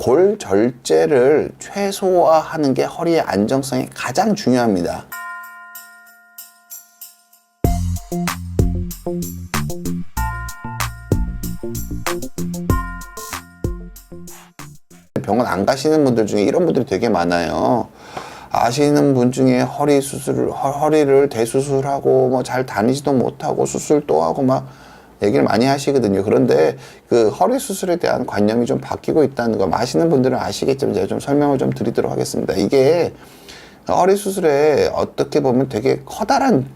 골절제를 최소화하는 게 허리의 안정성이 가장 중요합니다. 병원 안 가시는 분들 중에 이런 분들이 되게 많아요. 아시는 분 중에 허리를 대수술하고 뭐 잘 다니지도 못하고 수술 또 하고 막 얘기를 많이 하시거든요. 그런데 그 허리 수술에 대한 관념이 좀 바뀌고 있다는 거 아시는 분들은 아시겠지만 제가 좀 설명을 좀 드리도록 하겠습니다. 이게 허리 수술에 어떻게 보면 되게 커다란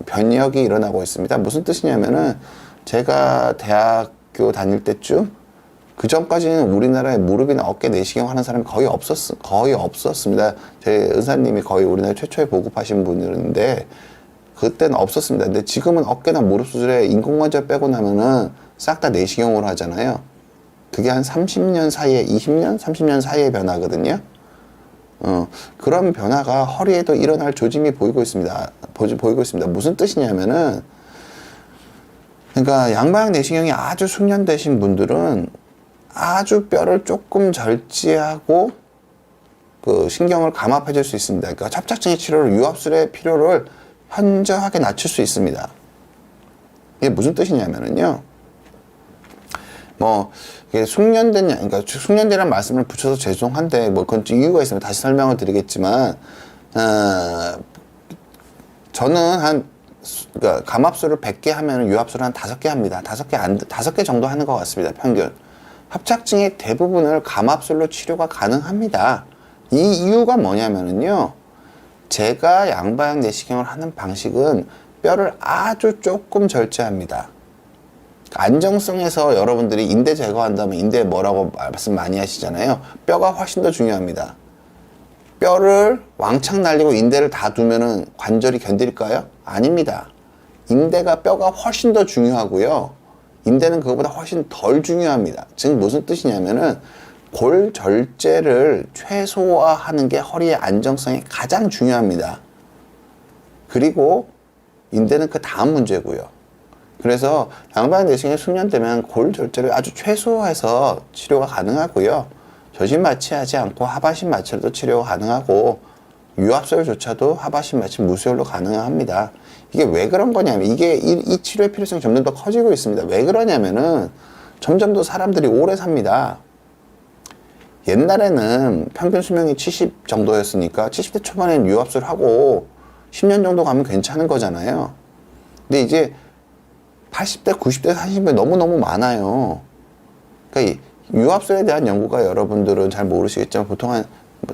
변혁이 일어나고 있습니다. 무슨 뜻이냐면은 제가 대학교 다닐 때쯤 그 전까지는 우리나라에 무릎이나 어깨 내시경 하는 사람이 거의 없었습니다. 제 의사님이 거의 우리나라 최초에 보급하신 분이었는데 그때는 없었습니다. 근데 지금은 어깨나 무릎 수술에 인공관절 빼고 나면은 싹 다 내시경으로 하잖아요. 그게 한 30년 사이에, 20년? 30년 사이의 변화거든요. 그런 변화가 허리에도 일어날 조짐이 보이고 있습니다. 무슨 뜻이냐면은, 그러니까 양방향 내시경이 아주 숙련되신 분들은 아주 뼈를 조금 절제하고 그 신경을 감압해 줄 수 있습니다. 그러니까 협착증의 치료를 유압술의 필요를 현저하게 낮출 수 있습니다. 이게 무슨 뜻이냐면은요, 뭐 이게 그러니까 숙련되라는 말씀을 붙여서 죄송한데 뭐 그건 좀 이유가 있으면 다시 설명을 드리겠지만, 저는 그러니까 감압술을 100개 하면 유압술을 한 5개 합니다. 5개 정도 하는 것 같습니다. 평균. 협착증의 대부분을 감압술로 치료가 가능합니다. 이 이유가 뭐냐면은요, 제가 양방향 내시경을 하는 방식은 뼈를 아주 조금 절제합니다. 안정성에서 여러분들이 인대 제거한다면 인대에 뭐라고 말씀 많이 하시잖아요. 뼈가 훨씬 더 중요합니다. 뼈를 왕창 날리고 인대를 다 두면은 관절이 견딜까요? 아닙니다. 인대가 뼈가 훨씬 더 중요하고요. 인대는 그것보다 훨씬 덜 중요합니다. 즉 무슨 뜻이냐면은 골절제를 최소화하는 게 허리의 안정성이 가장 중요합니다. 그리고 인대는 그 다음 문제고요. 그래서 양방향 내시경이 숙련되면 골절제를 아주 최소화해서 치료가 가능하고요. 저신 마취하지 않고 하반신 마취로도 치료가 가능하고 유압술조차도 하반신 마취 무수혈로 가능합니다. 이게 왜 그런 거냐면 이 치료의 필요성이 점점 더 커지고 있습니다. 왜 그러냐면은 점점 더 사람들이 오래 삽니다. 옛날에는 평균 수명이 70 정도였으니까 70대 초반에는 유압술 하고 10년 정도 가면 괜찮은 거잖아요. 근데 이제 80대, 90대 하시는 분이 너무너무 많아요. 그러니까 이 유압술에 대한 연구가 여러분들은 잘 모르시겠지만 보통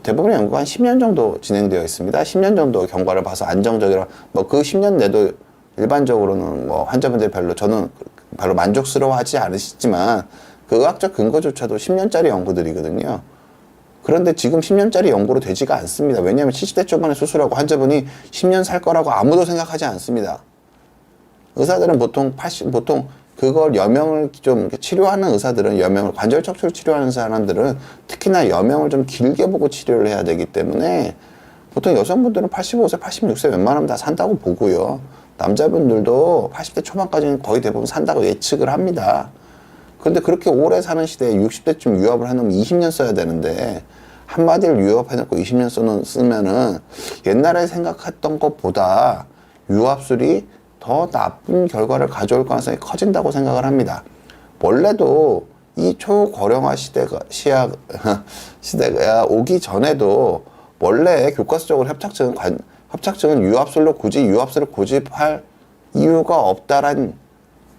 대부분의 연구가 한 10년 정도 진행되어 있습니다. 10년 정도 경과를 봐서 안정적이라, 뭐 그 10년 내도 일반적으로는 뭐 환자분들이 저는 별로 만족스러워하지 않으시지만 그 의학적 근거조차도 10년짜리 연구들이거든요. 그런데 지금 10년짜리 연구로 되지가 않습니다. 왜냐하면 70대 초반에 수술하고 환자분이 10년 살 거라고 아무도 생각하지 않습니다. 의사들은 보통 그걸 여명을 좀 치료하는 의사들은 관절 척추를 치료하는 사람들은 특히나 여명을 좀 길게 보고 치료를 해야 되기 때문에 보통 여성분들은 85세, 86세 웬만하면 다 산다고 보고요. 남자분들도 80대 초반까지는 거의 대부분 산다고 예측을 합니다. 그런데 그렇게 오래 사는 시대에 60대쯤 유압을 해놓으면 20년 써야 되는데 한마디를 유압해놓고 20년 쓰면은 옛날에 생각했던 것보다 유압술이 더 나쁜 결과를 가져올 가능성이 커진다고 생각을 합니다. 원래도 이 초고령화 시대가 오기 전에도 원래 교과서적으로 협착증은 유압술을 고집할 이유가 없다란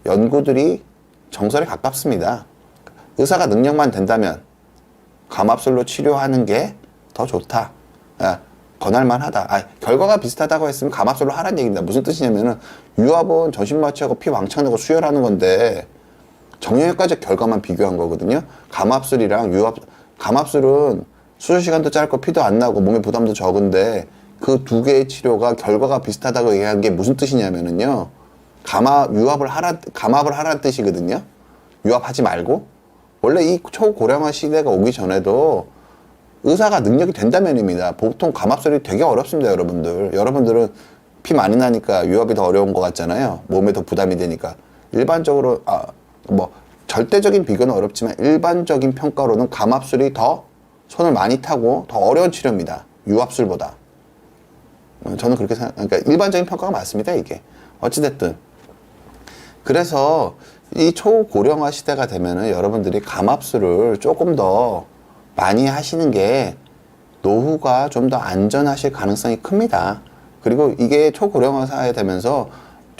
연구들이 정설에 가깝습니다. 의사가 능력만 된다면 감압술로 치료하는 게 더 좋다. 권할만하다. 결과가 비슷하다고 했으면 감압술로 하라는 얘기입니다. 무슨 뜻이냐면은 유압은 전신 마취하고 피 왕창 내고 수혈하는 건데 정형외과적 결과만 비교한 거거든요. 감압술은 수술 시간도 짧고 피도 안 나고 몸에 부담도 적은데 그 두 개의 치료가 결과가 비슷하다고 얘기한 게 무슨 뜻이냐면은요. 감압을 하라는 뜻이거든요. 유압하지 말고. 원래 이 초고령화 시대가 오기 전에도 의사가 능력이 된다면입니다. 보통 감압술이 되게 어렵습니다, 여러분들. 여러분들은 피 많이 나니까 유압이 더 어려운 것 같잖아요. 몸에 더 부담이 되니까. 일반적으로, 절대적인 비교는 어렵지만 일반적인 평가로는 감압술이 더 손을 많이 타고 더 어려운 치료입니다. 유압술보다. 저는 그렇게 그러니까 일반적인 평가가 맞습니다, 이게. 어찌됐든. 그래서 이 초고령화 시대가 되면은 여러분들이 감압술을 조금 더 많이 하시는 게 노후가 좀 더 안전하실 가능성이 큽니다. 그리고 이게 초고령화 사회 되면서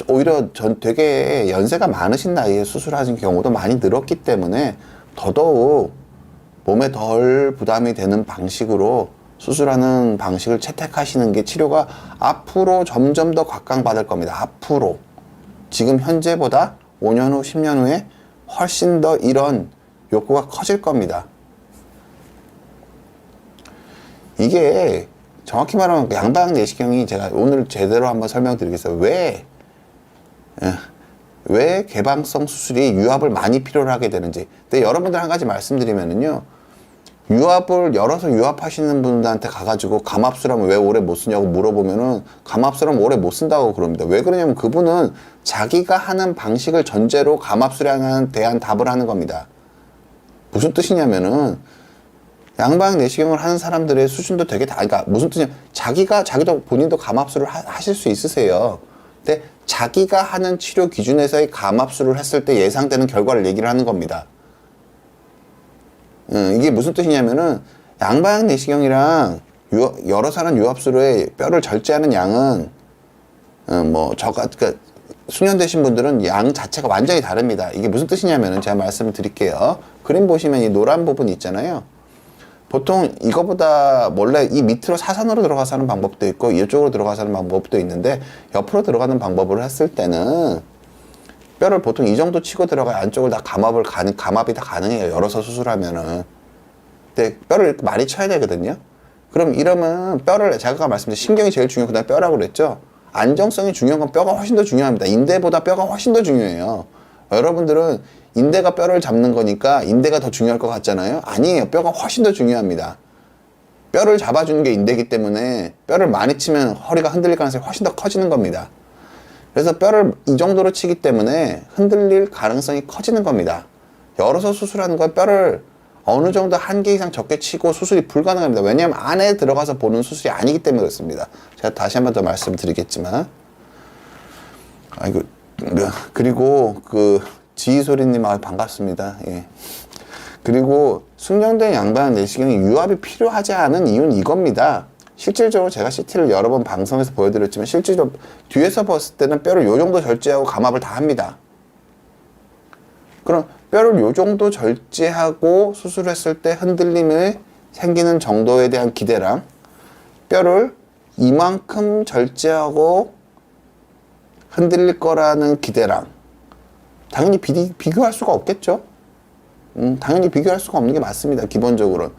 오히려 되게 연세가 많으신 나이에 수술하신 경우도 많이 늘었기 때문에 더더욱 몸에 덜 부담이 되는 방식으로 수술하는 방식을 채택하시는 게 치료가 앞으로 점점 더 각광받을 겁니다. 앞으로. 지금 현재보다 5년 후, 10년 후에 훨씬 더 이런 욕구가 커질 겁니다. 이게 정확히 말하면 양방 내시경이 제가 오늘 제대로 한번 설명드리겠어요. 왜 개방성 수술이 유압을 많이 필요로 하게 되는지. 근데 여러분들 한 가지 말씀드리면은요. 유압을 열어서 유압하시는 분들한테 가가지고 감압술하면 왜 오래 못 쓰냐고 물어보면은 감압술하면 오래 못 쓴다고 그럽니다. 왜 그러냐면 그분은 자기가 하는 방식을 전제로 감압술에 대한 답을 하는 겁니다. 무슨 뜻이냐면은 양방 내시경을 하는 사람들의 수준도 되게 그러니까 무슨 뜻이냐면 자기도 본인도 감압술을 하실 수 있으세요. 근데 자기가 하는 치료 기준에서의 감압술을 했을 때 예상되는 결과를 얘기를 하는 겁니다. 이게 무슨 뜻이냐면은 양방 내시경이랑 여러 사람 유압술에 뼈를 절제하는 양은 그러니까 수년되신 분들은 양 자체가 완전히 다릅니다. 이게 무슨 뜻이냐면은 제가 말씀을 드릴게요. 그림 보시면 이 노란 부분 있잖아요. 보통 이거보다 원래 이 밑으로 사선으로 들어가서 하는 방법도 있고 이쪽으로 들어가서 하는 방법도 있는데 옆으로 들어가는 방법을 했을 때는 뼈를 보통 이 정도 치고 들어가야 안쪽을 다 감압이 다 가능해요. 열어서 수술하면은. 근데 뼈를 이렇게 많이 쳐야 되거든요. 그럼 이러면 뼈를 제가 아까 말씀드린 신경이 제일 중요하고 그다음에 뼈라고 그랬죠. 안정성이 중요한 건 뼈가 훨씬 더 중요합니다. 인대보다 뼈가 훨씬 더 중요해요. 여러분들은 인대가 뼈를 잡는 거니까 인대가 더 중요할 것 같잖아요. 아니에요. 뼈가 훨씬 더 중요합니다. 뼈를 잡아주는 게 인대이기 때문에 뼈를 많이 치면 허리가 흔들릴 가능성이 훨씬 더 커지는 겁니다. 그래서 뼈를 이 정도로 치기 때문에 흔들릴 가능성이 커지는 겁니다. 열어서 수술하는 건 뼈를 어느 정도 한계 이상 적게 치고 수술이 불가능합니다. 왜냐하면 안에 들어가서 보는 수술이 아니기 때문에 그렇습니다. 제가 다시 한 번 더 말씀드리겠지만 그리고 지희소리님 반갑습니다. 예. 그리고 숙련된 양방 내시경이 유압이 필요하지 않은 이유는 이겁니다. 실질적으로 제가 CT를 여러 번 방송에서 보여드렸지만 실질적으로 뒤에서 봤을 때는 뼈를 요 정도 절제하고 감압을 다 합니다. 그럼 뼈를 요 정도 절제하고 수술했을 때 흔들림이 생기는 정도에 대한 기대랑 뼈를 이만큼 절제하고 흔들릴 거라는 기대랑 당연히 비교할 수가 없겠죠. 당연히 비교할 수가 없는 게 맞습니다. 기본적으로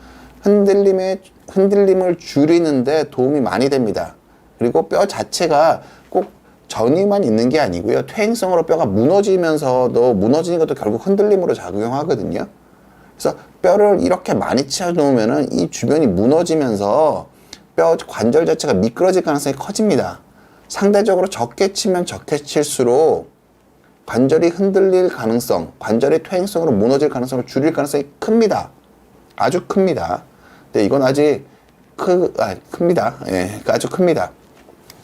흔들림을 줄이는데 도움이 많이 됩니다. 그리고 뼈 자체가 꼭 전이만 있는 게 아니고요. 퇴행성으로 뼈가 무너지면서도 무너지는 것도 결국 흔들림으로 작용하거든요. 그래서 뼈를 이렇게 많이 치워 놓으면은 이 주변이 무너지면서 뼈 관절 자체가 미끄러질 가능성이 커집니다. 상대적으로 적게 치면 적게 칠수록 관절이 흔들릴 가능성, 관절의 퇴행성으로 무너질 가능성을 줄일 가능성이 큽니다. 아주 큽니다. 근데 이건 아직 큽니다. 예, 아주 큽니다.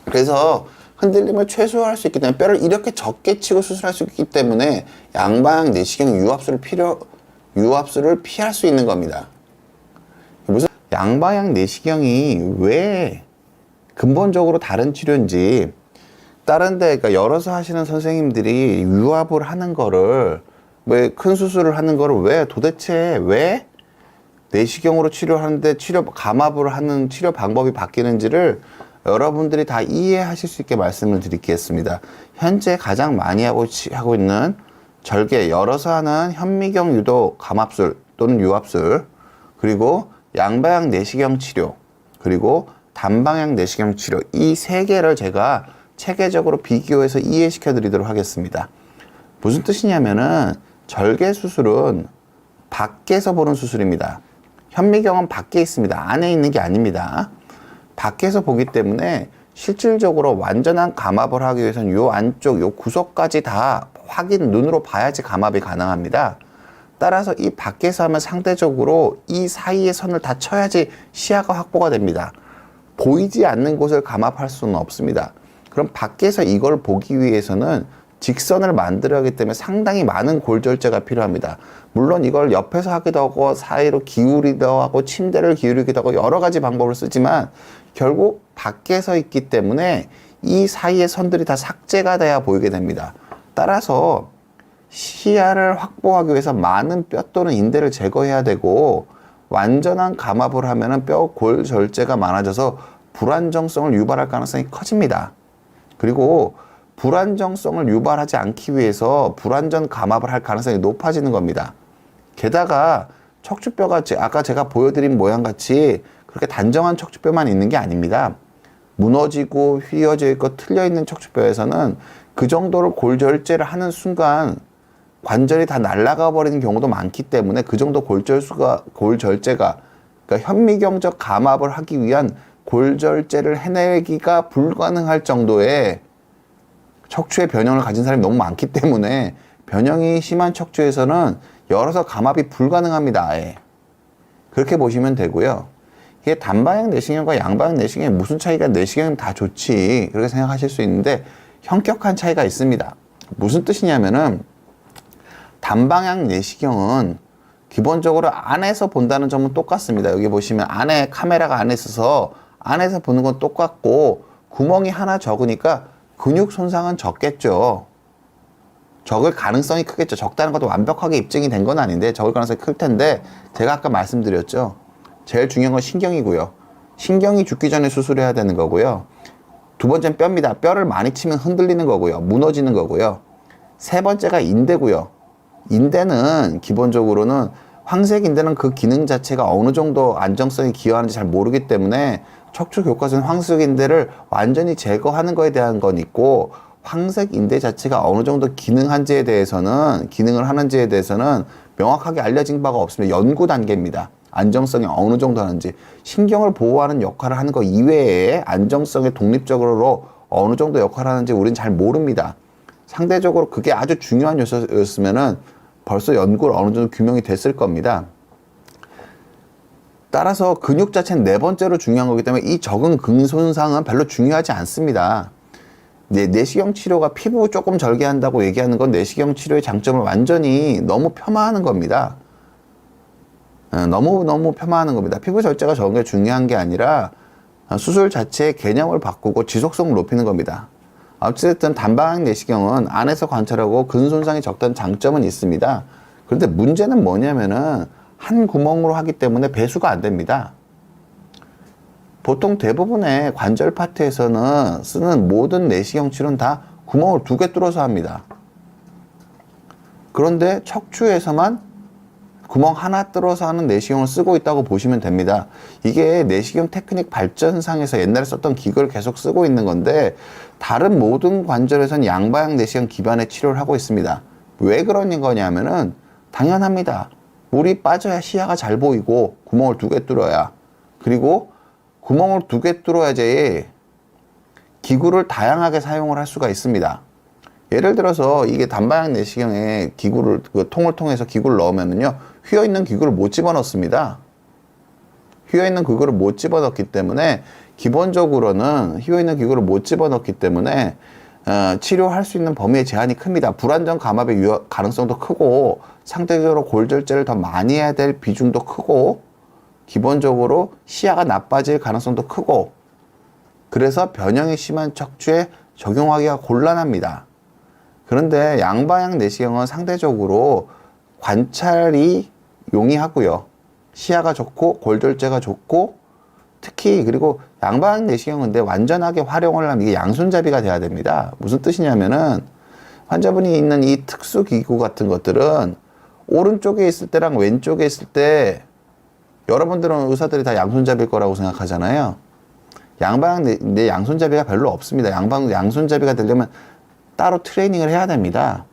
그래서 흔들림을 최소화할 수 있기 때문에 뼈를 이렇게 적게 치고 수술할 수 있기 때문에 양방 내시경 유압술을 피할 수 있는 겁니다. 무슨 양방향 내시경이 왜 근본적으로 다른 치료인지 다른 데 그러니까 열어서 하시는 선생님들이 유압을 하는 거를 왜 큰 수술을 하는 거를 왜 도대체 왜 내시경으로 치료하는데 감압을 하는 치료 방법이 바뀌는지를 여러분들이 다 이해하실 수 있게 말씀을 드리겠습니다. 현재 가장 많이 하고 있는 절개 열어서 하는 현미경 유도 감압술 또는 유압술 그리고 양방향 내시경 치료 그리고 단방향 내시경 치료 이 세 개를 제가 체계적으로 비교해서 이해시켜 드리도록 하겠습니다. 무슨 뜻이냐면은 절개 수술은 밖에서 보는 수술입니다. 현미경은 밖에 있습니다. 안에 있는 게 아닙니다. 밖에서 보기 때문에 실질적으로 완전한 감압을 하기 위해서는 요 안쪽 요 구석까지 다 눈으로 봐야지 감압이 가능합니다. 따라서 이 밖에서 하면 상대적으로 이 사이의 선을 다 쳐야지 시야가 확보가 됩니다. 보이지 않는 곳을 감압할 수는 없습니다. 그럼 밖에서 이걸 보기 위해서는 직선을 만들어야 하기 때문에 상당히 많은 골절제가 필요합니다. 물론 이걸 옆에서 하기도 하고 사이로 기울이기도 하고 침대를 기울이기도 하고 여러 가지 방법을 쓰지만 결국 밖에서 있기 때문에 이 사이의 선들이 다 삭제가 돼야 보이게 됩니다. 따라서 시야를 확보하기 위해서 많은 뼈 또는 인대를 제거해야 되고 완전한 감압을 하면은 뼈 골절제가 많아져서 불안정성을 유발할 가능성이 커집니다. 그리고 불안정성을 유발하지 않기 위해서 불완전 감압을 할 가능성이 높아지는 겁니다. 게다가 척추뼈가 아까 제가 보여드린 모양 같이 그렇게 단정한 척추뼈만 있는 게 아닙니다. 무너지고 휘어져 있고 틀려 있는 척추뼈에서는 그 정도로 골절제를 하는 순간 관절이 다 날아가 버리는 경우도 많기 때문에 그 정도 골절제가 그러니까 현미경적 감압을 하기 위한 골절제를 해내기가 불가능할 정도의 척추의 변형을 가진 사람이 너무 많기 때문에 변형이 심한 척추에서는 열어서 감압이 불가능합니다. 아예. 그렇게 보시면 되고요. 이게 단방향 내시경과 양방향 내시경이 무슨 차이가, 내시경은 다 좋지 그렇게 생각하실 수 있는데 현격한 차이가 있습니다. 무슨 뜻이냐면은 단방향 내시경은 기본적으로 안에서 본다는 점은 똑같습니다. 여기 보시면 안에 카메라가 안에 있어서 안에서 보는 건 똑같고 구멍이 하나 적으니까 근육 손상은 적겠죠. 적을 가능성이 크겠죠. 적다는 것도 완벽하게 입증이 된 건 아닌데 적을 가능성이 클 텐데 제가 아까 말씀드렸죠. 제일 중요한 건 신경이고요. 신경이 죽기 전에 수술해야 되는 거고요. 두 번째는 뼈입니다. 뼈를 많이 치면 흔들리는 거고요. 무너지는 거고요. 세 번째가 인대고요. 인대는 기본적으로는 황색 인대는 그 기능 자체가 어느 정도 안정성이 기여하는지 잘 모르기 때문에 척추 교과서는 황색 인대를 완전히 제거하는 거에 대한 건 있고 황색 인대 자체가 어느 정도 기능을 하는지에 대해서는 명확하게 알려진 바가 없습니다. 연구 단계입니다. 안정성이 어느 정도 하는지 신경을 보호하는 역할을 하는 거 이외에 안정성에 독립적으로 어느 정도 역할을 하는지 우리는 잘 모릅니다. 상대적으로 그게 아주 중요한 요소였으면은 벌써 연구를 어느 정도 규명이 됐을 겁니다. 따라서 근육 자체는 네 번째로 중요한 거기 때문에 이 적은 근손상은 별로 중요하지 않습니다. 내시경 치료가 피부 조금 절개한다고 얘기하는 건 내시경 치료의 장점을 완전히 너무 폄하하는 겁니다. 너무 폄하하는 겁니다. 피부 절제가 적은 게 중요한 게 아니라 수술 자체의 개념을 바꾸고 지속성을 높이는 겁니다. 어쨌든 단방향 내시경은 안에서 관찰하고 근손상이 적다는 장점은 있습니다. 그런데 문제는 뭐냐면은 한 구멍으로 하기 때문에 배수가 안 됩니다. 보통 대부분의 관절 파트에서는 쓰는 모든 내시경 치료는 다 구멍을 2개 뚫어서 합니다. 그런데 척추에서만 구멍 하나 뚫어서 하는 내시경을 쓰고 있다고 보시면 됩니다. 이게 내시경 테크닉 발전상에서 옛날에 썼던 기구를 계속 쓰고 있는 건데 다른 모든 관절에서는 양방향 내시경 기반의 치료를 하고 있습니다. 왜 그런 거냐면은 당연합니다. 물이 빠져야 시야가 잘 보이고 구멍을 2개 뚫어야, 그리고 구멍을 2개 뚫어야지 기구를 다양하게 사용을 할 수가 있습니다. 예를 들어서 이게 단방향 내시경에 기구를 통을 통해서 기구를 넣으면은요 휘어있는 기구를 못 집어넣습니다. 휘어있는 기구를 못 집어넣기 때문에 기본적으로는 휘어있는 기구를 못 집어넣기 때문에 치료할 수 있는 범위의 제한이 큽니다. 불안정 감압의 가능성도 크고 상대적으로 골절제를 더 많이 해야 될 비중도 크고 기본적으로 시야가 나빠질 가능성도 크고 그래서 변형이 심한 척추에 적용하기가 곤란합니다. 그런데 양방향 내시경은 상대적으로 관찰이 용이하고요. 시야가 좋고 골절제가 좋고 특히 그리고 양방향 내시경은 근데 완전하게 활용을 하면 이게 양손잡이가 돼야 됩니다. 무슨 뜻이냐면은 환자분이 있는 이 특수 기구 같은 것들은 오른쪽에 있을 때랑 왼쪽에 있을 때 여러분들은 의사들이 다 양손잡이일 거라고 생각하잖아요. 양방향 내 양손잡이가 별로 없습니다. 양손잡이가 되려면 따로 트레이닝을 해야 됩니다.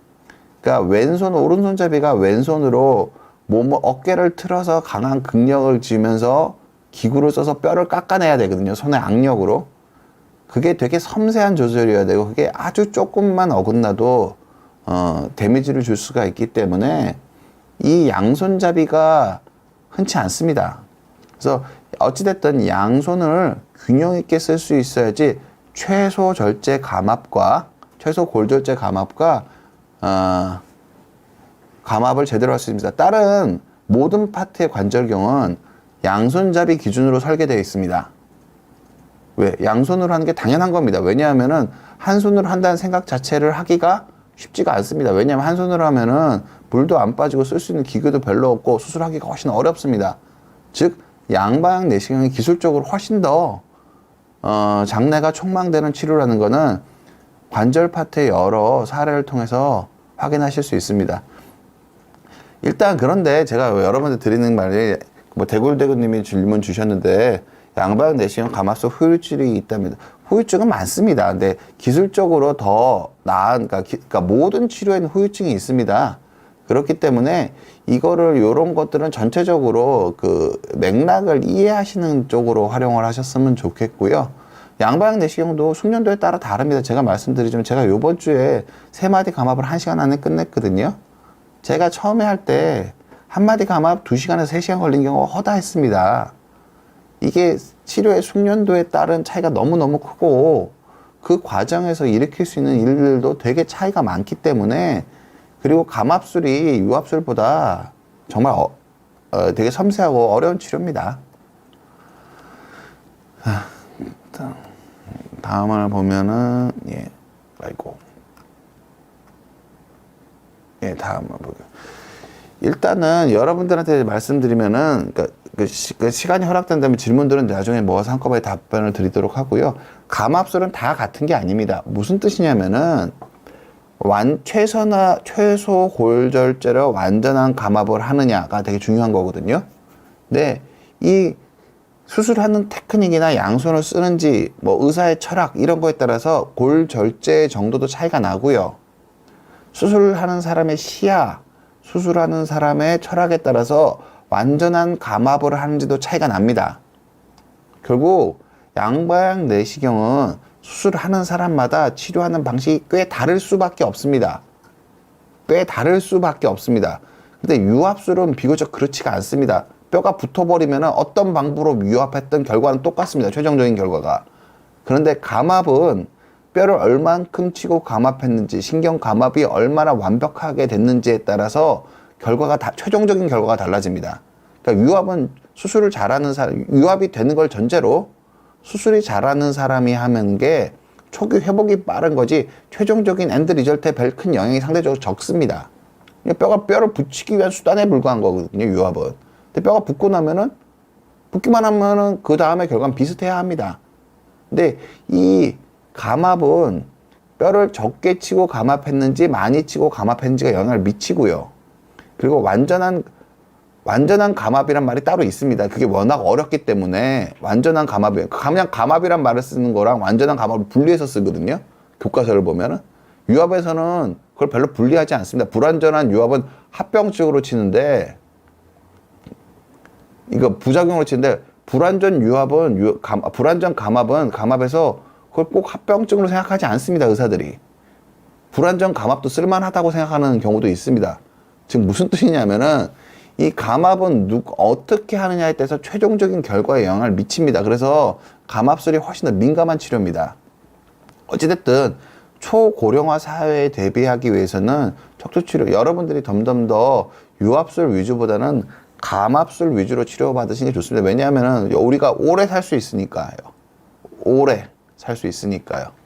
그러니까 왼손, 오른손잡이가 왼손으로 어깨를 틀어서 강한 근력을 지으면서 기구를 써서 뼈를 깎아내야 되거든요. 손의 악력으로. 그게 되게 섬세한 조절이어야 되고 그게 아주 조금만 어긋나도 데미지를 줄 수가 있기 때문에 이 양손잡이가 흔치 않습니다. 그래서 어찌됐든 양손을 균형 있게 쓸 수 있어야지 최소 절제 감압과 최소 골절제 감압과 감압을 제대로 할 수 있습니다. 다른 모든 파트의 관절경은 양손잡이 기준으로 설계되어 있습니다. 왜? 양손으로 하는 게 당연한 겁니다. 왜냐하면은 한 손으로 한다는 생각 자체를 하기가 쉽지가 않습니다. 왜냐하면 한 손으로 하면은 물도 안 빠지고 쓸 수 있는 기구도 별로 없고 수술하기가 훨씬 어렵습니다. 즉 양방향 내시경이 기술적으로 훨씬 더 장내가 촉망되는 치료라는 거는 관절 파트의 여러 사례를 통해서 확인하실 수 있습니다. 일단 그런데 제가 여러분들 드리는 말이 뭐 대굴대굴님이 질문 주셨는데 양방향 내시경 감압수 후유증이 있답니다. 후유증은 많습니다. 근데 기술적으로 더 나은 그러니까 모든 치료에는 후유증이 있습니다. 그렇기 때문에 이거를 요런 것들은 전체적으로 그 맥락을 이해하시는 쪽으로 활용을 하셨으면 좋겠고요. 양방향 내시경도 숙련도에 따라 다릅니다. 제가 말씀드리자면 제가 요번 주에 3마디 감압을 1시간 안에 끝냈거든요. 제가 처음에 할 때 한마디 감압 2시간에서 3시간 걸린 경우가 허다했습니다. 이게 치료의 숙련도에 따른 차이가 너무너무 크고 그 과정에서 일으킬 수 있는 일들도 되게 차이가 많기 때문에 그리고 감압술이 유압술보다 정말 되게 섬세하고 어려운 치료입니다. 다음을 보면은 다음을 볼게요. 일단은 여러분들한테 말씀드리면은 그 시간이 허락된다면 질문들은 나중에 모아서 한꺼번에 답변을 드리도록 하고요. 감압술은 다 같은 게 아닙니다. 무슨 뜻이냐면은 최소 골절제로 완전한 감압을 하느냐가 되게 중요한 거거든요. 근데 이 수술하는 테크닉이나 양손을 쓰는지 뭐 의사의 철학 이런 거에 따라서 골절제 정도도 차이가 나고요. 수술하는 사람의 시야, 수술하는 사람의 철학에 따라서 완전한 감압을 하는지도 차이가 납니다. 결국 양방향 내시경은 수술하는 사람마다 치료하는 방식이 꽤 다를 수밖에 없습니다. 꽤 다를 수밖에 없습니다. 근데 유압술은 비교적 그렇지가 않습니다. 뼈가 붙어버리면 어떤 방법으로 유압했던 결과는 똑같습니다. 최종적인 결과가. 그런데 감압은 뼈를 얼만큼 치고 감압했는지, 신경 감압이 얼마나 완벽하게 됐는지에 따라서 최종적인 결과가 달라집니다. 그러니까 유압은 수술을 잘하는 사람, 유압이 되는 걸 전제로 수술이 잘하는 사람이 하는 게 초기 회복이 빠른 거지 최종적인 엔드 리절트에 별 큰 영향이 상대적으로 적습니다. 뼈를 붙이기 위한 수단에 불과한 거거든요, 유압은. 근데 뼈가 붙기만 하면은 그 다음에 결과는 비슷해야 합니다. 근데 이 감압은 뼈를 적게 치고 감압했는지 많이 치고 감압했는지가 영향을 미치고요. 그리고 완전한 감압이란 말이 따로 있습니다. 그게 워낙 어렵기 때문에 완전한 감압이 그냥 감압이란 말을 쓰는 거랑 완전한 감압을 분리해서 쓰거든요. 교과서를 보면은 유압에서는 그걸 별로 분리하지 않습니다. 불완전한 유압은 합병증으로 치는데 이거 부작용으로 치는데 불완전 감압은 감압에서 그걸 꼭 합병증으로 생각하지 않습니다. 의사들이 불완전 감압도 쓸만하다고 생각하는 경우도 있습니다. 지금 무슨 뜻이냐면은 이 감압은 어떻게 하느냐에 따라서 최종적인 결과에 영향을 미칩니다. 그래서 감압술이 훨씬 더 민감한 치료입니다. 어찌됐든 초고령화 사회에 대비하기 위해서는 척추치료 여러분들이 점점 더 유압술 위주보다는 감압술 위주로 치료받으시는 게 좋습니다. 왜냐하면 우리가 오래 살 수 있으니까요. 오래 살 수 있으니까요.